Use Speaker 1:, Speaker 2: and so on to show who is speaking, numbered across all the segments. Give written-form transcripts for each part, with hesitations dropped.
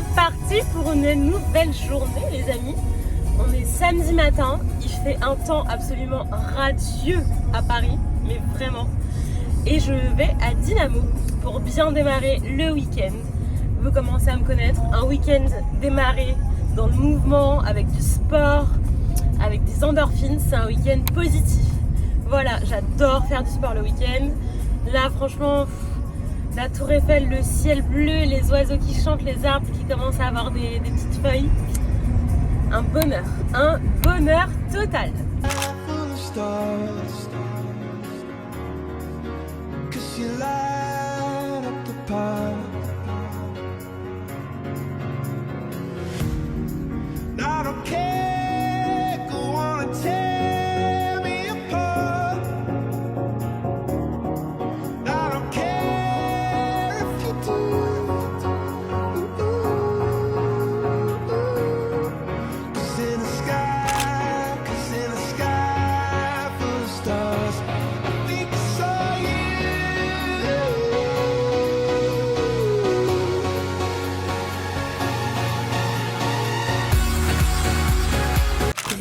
Speaker 1: c'est parti pour une nouvelle journée les amis. On est samedi matin, il fait un temps absolument radieux à Paris, mais vraiment. Et je vais à Dynamo pour bien démarrer le week-end. Vous commencez à me connaître, un week-end démarré dans le mouvement, avec du sport, avec des endorphines, c'est un week-end positif. Voilà, j'adore faire du sport le week-end. Là franchement, la tour Eiffel, le ciel bleu, les oiseaux qui chantent, les arbres qui commencent à avoir des petites feuilles. Un bonheur total.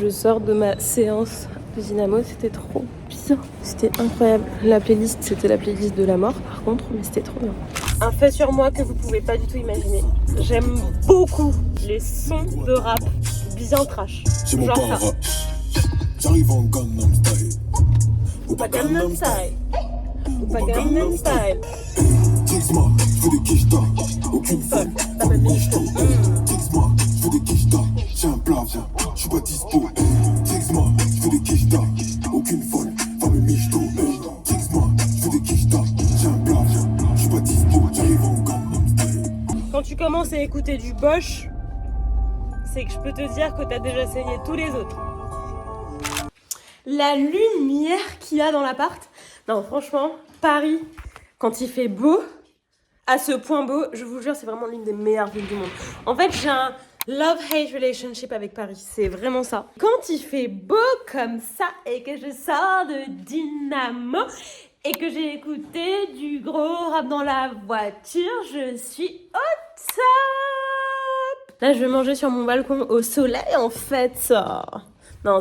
Speaker 1: Je sors de ma séance de Dynamo, c'était trop bien, c'était incroyable. La playlist, c'était la playlist de la mort par contre, mais c'était trop bien. Un fait sur moi que vous pouvez pas du tout imaginer. J'aime beaucoup les sons de rap bien trash. Genre ça.
Speaker 2: J'arrive en Gangnam Style.
Speaker 1: Ou pas Gangnam Style. Ou pas Gangnam Style.
Speaker 2: Texte-moi, je veux des quicheta. Aucune folle, pas de michto. Texte-moi, je veux des quicheta. J'ai un plat, viens, je suis pas dispo. Texte-moi, je veux des quicheta. Aucune folle, pas de michto. Texte-moi, je veux des quicheta. J'ai un plat, viens, je suis pas dispo. J'arrive en Gangnam Style.
Speaker 1: Quand tu commences à écouter du Bosch, c'est que je peux te dire que t'as déjà saigné tous les autres. La lumière qu'il y a dans l'appart. Non, franchement, Paris, quand il fait beau, à ce point beau, je vous jure, c'est vraiment l'une des meilleures villes du monde. En fait, j'ai un love-hate relationship avec Paris, c'est vraiment ça. Quand il fait beau comme ça et que je sors de Dynamo et que j'ai écouté du gros rap dans la voiture, je suis au top. Là, je vais manger sur mon balcon au soleil, en fait. Non,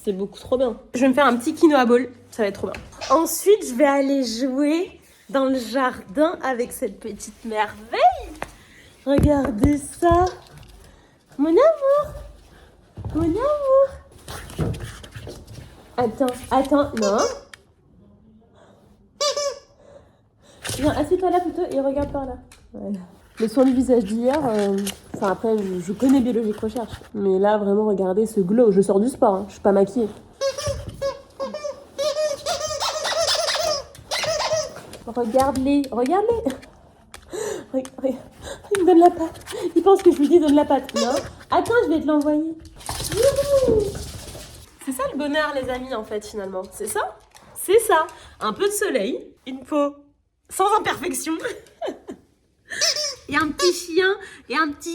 Speaker 1: c'est beaucoup trop bien. Je vais me faire un petit quinoa bowl, ça va être trop bien. Ensuite, je vais aller jouer dans le jardin avec cette petite merveille. Regardez ça. Mon amour. Mon amour. Attends, non. Viens, assieds-toi là plutôt et regarde par là. Voilà. Le soin du visage d'hier, après, je connais biologique recherche. Mais là, vraiment, regardez ce glow. Je sors du sport, hein. Je suis pas maquillée. Regarde-les. Il me donne la patte. Il pense que je lui dis donne la patte. Non. Attends, je vais te l'envoyer. C'est ça le bonheur, les amis, en fait, finalement. C'est ça. C'est ça. Un peu de soleil, une peau sans imperfection. Et un petit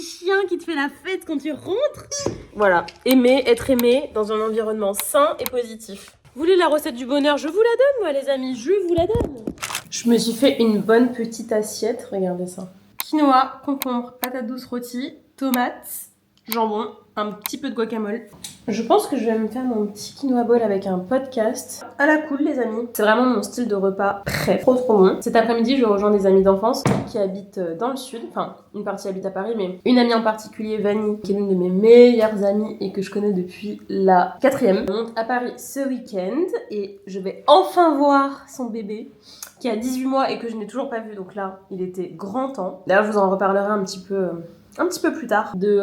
Speaker 1: chien qui te fait la fête quand tu rentres. Voilà, être aimé dans un environnement sain et positif. Vous voulez la recette du bonheur? Je vous la donne, moi, les amis, je vous la donne. Je me suis fait une bonne petite assiette, regardez ça. Quinoa, concombre, patates douces rôties, tomates, jambon, un petit peu de guacamole. Je pense que je vais me faire mon petit quinoa bowl avec un podcast à la cool, les amis. C'est vraiment mon style de repas prêt, trop bon. Cet après-midi, je rejoins des amis d'enfance qui habitent dans le sud. Enfin, une partie habite à Paris, mais une amie en particulier, Vanny, qui est l'une de mes meilleures amies et que je connais depuis la 4e. Je monte à Paris ce week-end et je vais enfin voir son bébé qui a 18 mois et que je n'ai toujours pas vu. Donc là, il était grand temps. D'ailleurs, je vous en reparlerai un petit peu plus tard de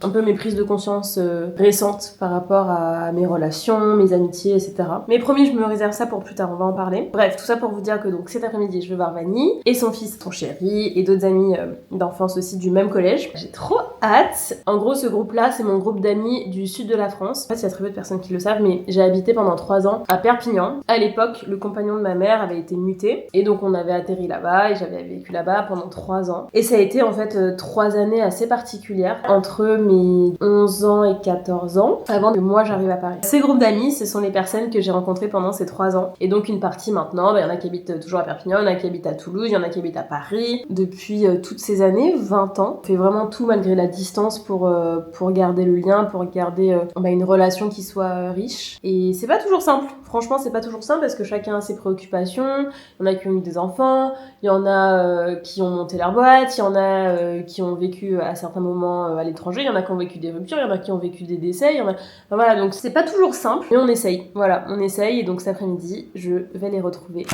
Speaker 1: un peu mes prises de conscience récentes par rapport à mes relations, mes amitiés, etc. Mais promis, je me réserve ça pour plus tard, on va en parler. Bref, tout ça pour vous dire que donc cet après-midi, je vais voir Vanny et son fils, son chéri, et d'autres amis d'enfance aussi du même collège. J'ai trop hâte. En gros, ce groupe-là, c'est mon groupe d'amis du sud de la France. En fait, il y a très peu de personnes qui le savent, mais j'ai habité pendant 3 ans à Perpignan. À l'époque, le compagnon de ma mère avait été muté, et donc on avait atterri là-bas, et j'avais vécu là-bas pendant 3 ans. Et ça a été en fait 3 années assez particulières, entre mes 11 ans et 14 ans, avant que moi j'arrive à Paris. Ces groupes d'amis, ce sont les personnes que j'ai rencontrées pendant ces 3 ans. Et donc une partie maintenant, il y en a qui habitent toujours à Perpignan, il y en a qui habitent à Toulouse, il y en a qui habitent à Paris. Depuis toutes ces années, 20 ans, on fait vraiment tout malgré la distance pour garder le lien, pour garder une relation qui soit riche. Et c'est pas toujours simple, franchement c'est pas toujours simple parce que chacun a ses préoccupations, il y en a qui ont eu des enfants, il y en a qui ont monté leur boîte, il y en a qui ont vécu à certains moments à l'étranger, il y en a qui ont vécu des ruptures, il y en a qui ont vécu des décès, il y en a... Enfin, voilà, donc c'est pas toujours simple, mais on essaye, voilà, on essaye, et donc cet après-midi, je vais les retrouver.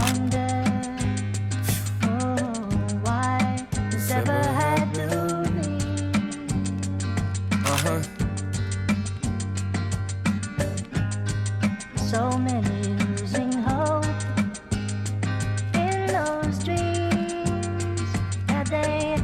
Speaker 3: So many losing hope in those dreams that they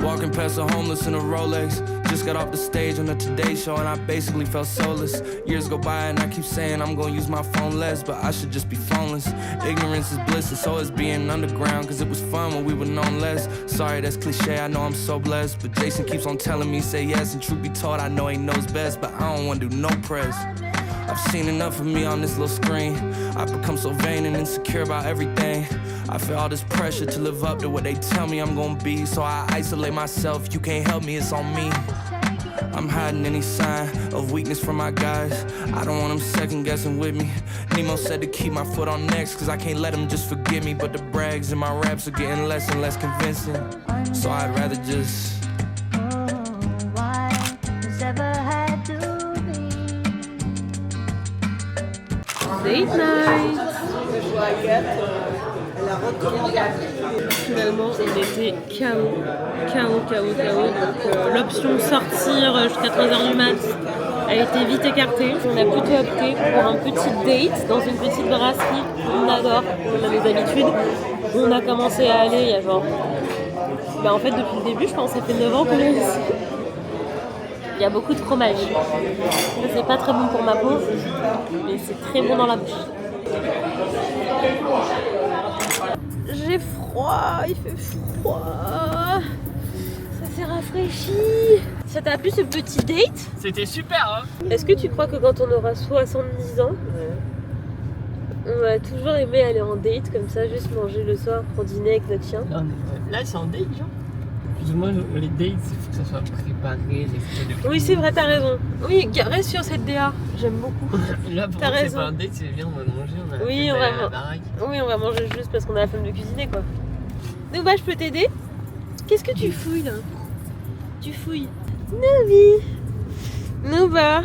Speaker 4: walking past a homeless in a Rolex. Just got off the stage on the Today Show and I basically felt soulless. Years go by and I keep saying I'm gonna use my phone less, but I should just be phoneless. Ignorance is bliss and so is being underground, cause it was fun when we were known less. Sorry, that's cliche, I know I'm so blessed, but Jason keeps on telling me say yes, and truth be told I know he knows best, but I don't wanna do no press. I've seen enough of me on this little screen. I've become so vain and insecure about everything. I feel all this pressure to live up to what they tell me I'm gonna be, so I isolate myself. You can't help me, it's on me. I'm hiding any sign of weakness from my guys. I don't want them second guessing with me. Nemo said to keep my foot on next, cause I can't let them just forget me. But the brags in my raps are getting less and less convincing, so I'd rather just
Speaker 3: why this ever had to be.
Speaker 1: Date night. Finalement, on était KO. Donc l'option sortir jusqu'à 3h du mat a été vite écartée. On a plutôt opté pour un petit date dans une petite brasserie qu'on adore, on a des habitudes. On a commencé à aller il y a genre... en fait depuis le début, je pense que ça fait 9 ans qu'on est ici. Il y a beaucoup de fromage. C'est pas très bon pour ma peau, mais c'est très bon dans la bouche. J'ai froid, il fait froid. Ça s'est rafraîchi. Ça t'a plu ce petit date?
Speaker 5: C'était super, hein.
Speaker 1: Est-ce que tu crois que quand on aura 70 ans, on va toujours aimer aller en date comme ça, juste manger le soir pour dîner avec notre chien?
Speaker 5: Non, mais là, c'est en date, genre. Plus ou moins, les dates, il faut que ça soit préparé, les photos de...
Speaker 1: Oui, c'est vrai, t'as raison. Oui, reste sur cette DA, j'aime beaucoup.
Speaker 5: Là, pour
Speaker 1: T'as
Speaker 5: moi, c'est
Speaker 1: raison.
Speaker 5: pas un date, c'est bien, on va manger, on a
Speaker 1: Oui,
Speaker 5: fait
Speaker 1: on
Speaker 5: la
Speaker 1: va
Speaker 5: baraque.
Speaker 1: Oui, on va manger juste parce qu'on a la flemme de cuisiner, quoi. Donc bah, je peux t'aider? Qu'est-ce que tu fouilles, là? Tu fouilles. Novi. Nouba.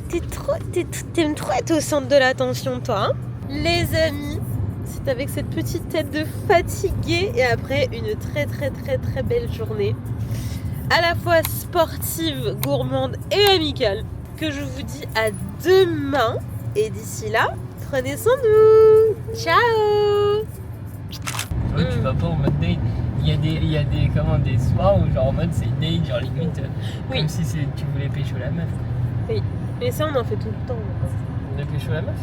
Speaker 1: T'aimes trop être au centre de l'attention, toi, hein? Les amis, c'est avec cette petite tête de fatiguée et après une très belle journée, à la fois sportive, gourmande et amicale, que je vous dis à demain. Et d'ici là, prenez soin de vous. Ciao.
Speaker 5: Ouais, tu vas pas en mode date. Il y a des soirs où genre en mode c'est date, genre limite
Speaker 1: Oui.
Speaker 5: comme si tu voulais pécho la meuf.
Speaker 1: Oui, mais ça on en fait tout le temps.
Speaker 5: On a pécho la meuf?